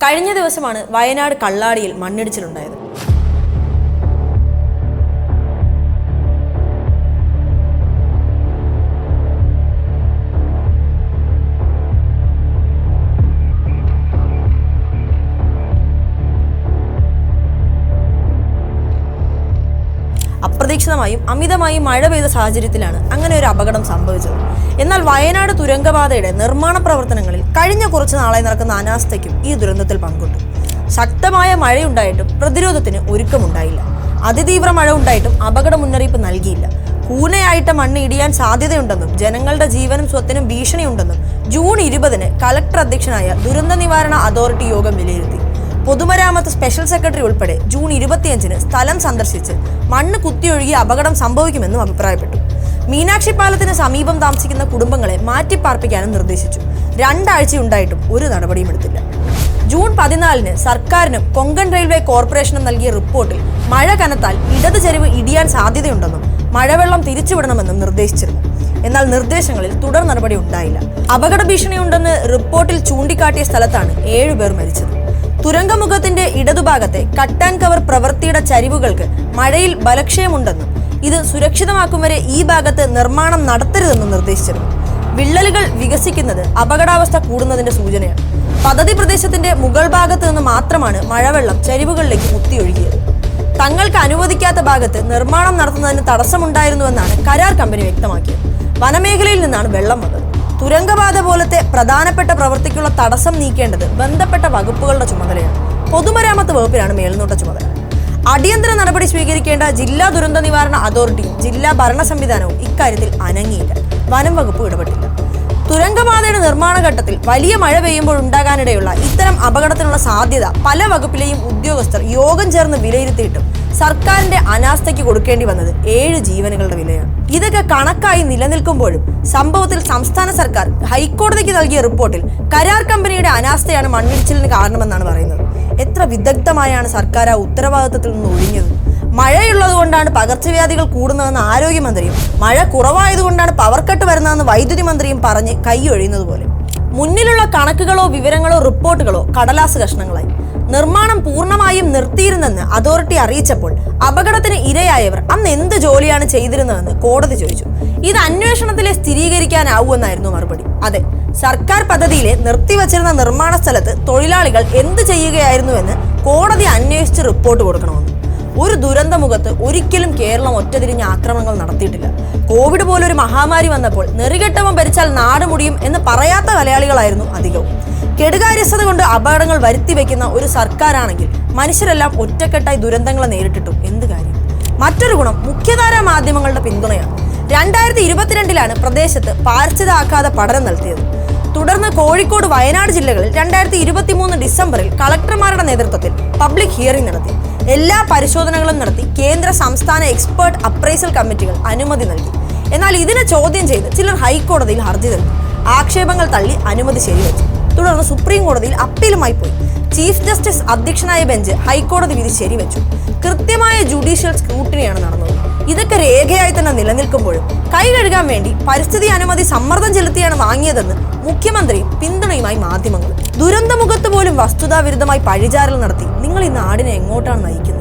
കഴിഞ്ഞ ദിവസമാണ് വയനാട് കള്ളാടിയിൽ മണ്ണിടിച്ചിലുണ്ടായത്. അപ്രതീക്ഷിതമായും അമിതമായും മഴ പെയ്ത സാഹചര്യത്തിലാണ് അങ്ങനെ ഒരു അപകടം സംഭവിച്ചത്. എന്നാൽ വയനാട് തുരങ്കപാതയുടെ നിർമ്മാണ പ്രവർത്തനങ്ങളിൽ കഴിഞ്ഞ കുറച്ച് നാളായി നടക്കുന്ന അനാസ്ഥയ്ക്കും ഈ ദുരന്തത്തിൽ പങ്കുണ്ട്. ശക്തമായ മഴയുണ്ടായിട്ടും പ്രതിരോധത്തിന് ഒരുക്കമുണ്ടായില്ല. അതിതീവ്ര മഴ ഉണ്ടായിട്ടും അപകട മുന്നറിയിപ്പ് നൽകിയില്ല. കൂനയായിട്ട് മണ്ണ് ഇടിയാൻ സാധ്യതയുണ്ടെന്നും ജനങ്ങളുടെ ജീവനും സ്വത്തിനും ഭീഷണിയുണ്ടെന്നും ജൂൺ 20 കലക്ടർ അധ്യക്ഷനായ ദുരന്ത നിവാരണ അതോറിറ്റി യോഗം വിലയിരുത്തി. പൊതുമരാമത്ത് സ്പെഷ്യൽ സെക്രട്ടറി ഉൾപ്പെടെ ജൂൺ 25 സ്ഥലം സന്ദർശിച്ച് മണ്ണ് കുത്തിയൊഴുകി അപകടം സംഭവിക്കുമെന്നും അഭിപ്രായപ്പെട്ടു. മീനാക്ഷി പാലത്തിന് സമീപം താമസിക്കുന്ന കുടുംബങ്ങളെ മാറ്റിപ്പാർപ്പിക്കാനും നിർദ്ദേശിച്ചു. 2 ആഴ്ചയുണ്ടായിട്ടും ഒരു നടപടിയും എടുത്തില്ല. ജൂൺ 14 സർക്കാരിനും കൊങ്കൺ റെയിൽവേ കോർപ്പറേഷനും നൽകിയ റിപ്പോർട്ടിൽ മഴ കനത്താൽ ഇടത് ചരിവ് ഇടിയാൻ സാധ്യതയുണ്ടെന്നും മഴവെള്ളം തിരിച്ചുവിടണമെന്നും നിർദ്ദേശിച്ചിരുന്നു. എന്നാൽ നിർദ്ദേശങ്ങളിൽ തുടർ നടപടി ഉണ്ടായില്ല. അപകട ഭീഷണിയുണ്ടെന്ന് റിപ്പോർട്ടിൽ ചൂണ്ടിക്കാട്ടിയ സ്ഥലത്താണ് 7 പേർ മരിച്ചത്. തുരങ്കമുഖത്തിന്റെ ഇടതുഭാഗത്തെ കട്ട് ആൻഡ് കവർ പ്രവൃത്തിയുടെ ചരിവുകൾക്ക് മഴയിൽ ബലക്ഷയമുണ്ടെന്നും ഇത് സുരക്ഷിതമാക്കും വരെ ഈ ഭാഗത്ത് നിർമ്മാണം നടത്തരുതെന്നും നിർദ്ദേശിച്ചിരുന്നു. വിള്ളലുകൾ വികസിക്കുന്നത് അപകടാവസ്ഥ കൂടുന്നതിന്റെ സൂചനയാണ്. പദ്ധതി പ്രദേശത്തിന്റെ മുകൾ ഭാഗത്ത് നിന്ന് മാത്രമാണ് മഴവെള്ളം ചരിവുകളിലേക്ക് കുത്തിയൊഴുകിയത്. തങ്ങൾക്ക് അനുവദിക്കാത്ത ഭാഗത്ത് നിർമ്മാണം നടത്തുന്നതിന് തടസ്സമുണ്ടായിരുന്നുവെന്നാണ് കരാർ കമ്പനി വ്യക്തമാക്കിയത്. വനമേഖലയിൽ നിന്നാണ് വെള്ളം വന്നത്. തുരങ്കപാത പോലത്തെ പ്രധാനപ്പെട്ട പ്രവൃത്തിക്കുള്ള തടസ്സം നീക്കേണ്ടത് ബന്ധപ്പെട്ട വകുപ്പുകളുടെ ചുമതലയാണ്. പൊതുമരാമത്ത് വകുപ്പിനാണ് മേൽനോട്ട ചുമതല. അടിയന്തര നടപടി സ്വീകരിക്കേണ്ട ജില്ലാ ദുരന്ത നിവാരണ അതോറിറ്റിയും ജില്ലാ ഭരണ സംവിധാനവും ഇക്കാര്യത്തിൽ അനങ്ങിയില്ല. വനം വകുപ്പ് ഇടപെട്ടില്ല. തുരങ്കപാതയുടെ നിർമ്മാണ ഘട്ടത്തിൽ വലിയ മഴ പെയ്യുമ്പോൾ ഉണ്ടാകാനിടയുള്ള ഇത്തരം അപകടത്തിനുള്ള സാധ്യത പല വകുപ്പിലെയും ഉദ്യോഗസ്ഥർ യോഗം ചേർന്ന് വിലയിരുത്തിയിട്ടും സർക്കാരിന്റെ അനാസ്ഥയ്ക്ക് കൊടുക്കേണ്ടി വന്നത് 7 ജീവനുകളുടെ വിലയാണ്. ഇതൊക്കെ കണക്കായി നിലനിൽക്കുമ്പോഴും സംഭവത്തിൽ സംസ്ഥാന സർക്കാർ ഹൈക്കോടതിക്ക് നൽകിയ റിപ്പോർട്ടിൽ കരാർ കമ്പനിയുടെ അനാസ്ഥയാണ് മണ്ണിടിച്ചിലിന് കാരണമെന്നാണ് പറയുന്നത്. എത്ര വിദഗ്ധമായാണ് സർക്കാർ ആ ഉത്തരവാദിത്തത്തിൽ നിന്ന് ഒഴിഞ്ഞത്? മഴയുള്ളത് കൊണ്ടാണ് പകർച്ചവ്യാധികൾ കൂടുന്നതെന്ന് ആരോഗ്യമന്ത്രിയും മഴ കുറവായതുകൊണ്ടാണ് പവർ കട്ട് വരുന്നതെന്ന് വൈദ്യുതി മന്ത്രിയും പറഞ്ഞ് കൈയൊഴിയുന്നത് പോലെ. മുന്നിലുള്ള കണക്കുകളോ വിവരങ്ങളോ റിപ്പോർട്ടുകളോ കടലാസ് കഷ്ണങ്ങളായി. നിർമ്മാണം പൂർണ്ണമായും നിർത്തിയിരുന്നെന്ന് അതോറിറ്റി അറിയിച്ചപ്പോൾ അപകടത്തിന് ഇരയായവർ അന്ന് എന്ത് ജോലിയാണ് ചെയ്തിരുന്നതെന്ന് കോടതി ചോദിച്ചു. ഇത് അന്വേഷണത്തിലെ സ്ഥിരീകരിക്കാനാവൂവെന്നായിരുന്നു മറുപടി. അതെ, സർക്കാർ പദ്ധതിയിലെ നിർത്തിവച്ചിരുന്ന നിർമ്മാണ സ്ഥലത്ത് തൊഴിലാളികൾ എന്ത് ചെയ്യുകയായിരുന്നുവെന്ന് കോടതി അന്വേഷിച്ച് റിപ്പോർട്ട് കൊടുക്കണമെന്ന്. ഒരു ദുരന്തമുഖത്ത് ഒരിക്കലും കേരളം ഒറ്റതിരിഞ്ഞ ആക്രമണങ്ങൾ നടത്തിയിട്ടില്ല. കോവിഡ് പോലൊരു മഹാമാരി വന്നപ്പോൾ നെറികെട്ടവൻ ഭരിച്ചാൽ നാട് മുടിയും എന്ന് പറയാത്ത മലയാളികളായിരുന്നു അധികവും. കെടുകാര്യസ്ഥത കൊണ്ട് അപകടങ്ങൾ വരുത്തി വെക്കുന്ന ഒരു സർക്കാരാണെങ്കിൽ മനുഷ്യരെല്ലാം ഒറ്റക്കെട്ടായി ദുരന്തങ്ങളെ നേരിട്ടിട്ടും എന്ത് കാര്യം? മറ്റൊരു ഗുണം മുഖ്യധാരാ മാധ്യമങ്ങളുടെ പിന്തുണയാണ്. 2022 പ്രദേശത്ത് പാരിസ്ഥിതിക ആഘാത പഠനം നടത്തിയത്. തുടർന്ന് കോഴിക്കോട്, വയനാട് ജില്ലകളിൽ 2023 ഡിസംബറിൽ കളക്ടർമാരുടെ നേതൃത്വത്തിൽ പബ്ലിക് ഹിയറിംഗ് നടത്തി. എല്ലാ പരിശോധനകളും നടത്തി കേന്ദ്ര സംസ്ഥാന എക്സ്പേർട്ട് അപ്രൈസൽ കമ്മിറ്റികൾ അനുമതി നൽകി. എന്നാൽ ഇതിനെ ചോദ്യം ചെയ്ത് ചിലർ ഹൈക്കോടതിയിൽ ഹർജി നൽകി. ആക്ഷേപങ്ങൾ തള്ളി അനുമതി ശരിവച്ചു. തുടർന്ന് സുപ്രീം കോടതിയിൽ അപ്പീലുമായി പോയി. ചീഫ് ജസ്റ്റിസ് അധ്യക്ഷനായ ബെഞ്ച് ഹൈക്കോടതി വിധി ശരിവച്ചു. കൃത്യമായ ജുഡീഷ്യൽ സ്ക്രൂട്ടിനിയാണ് നടന്നത്. ഇതൊക്കെ രേഖയായി തന്നെ നിലനിൽക്കുമ്പോഴും കൈ കഴുകാൻ വേണ്ടി പരിസ്ഥിതി അനുമതി സമ്മർദ്ദം ചെലുത്തിയാണ് വാങ്ങിയതെന്ന് മുഖ്യമന്ത്രിയും പിന്തുണയുമായി മാധ്യമങ്ങൾ. ദുരന്തമുഖത്ത് പോലും വസ്തുതാവിരുദ്ധമായി പഴിചാരൽ നടത്തി നിങ്ങൾ ഈ നാടിനെ എങ്ങോട്ടാണ് നയിക്കുന്നത്?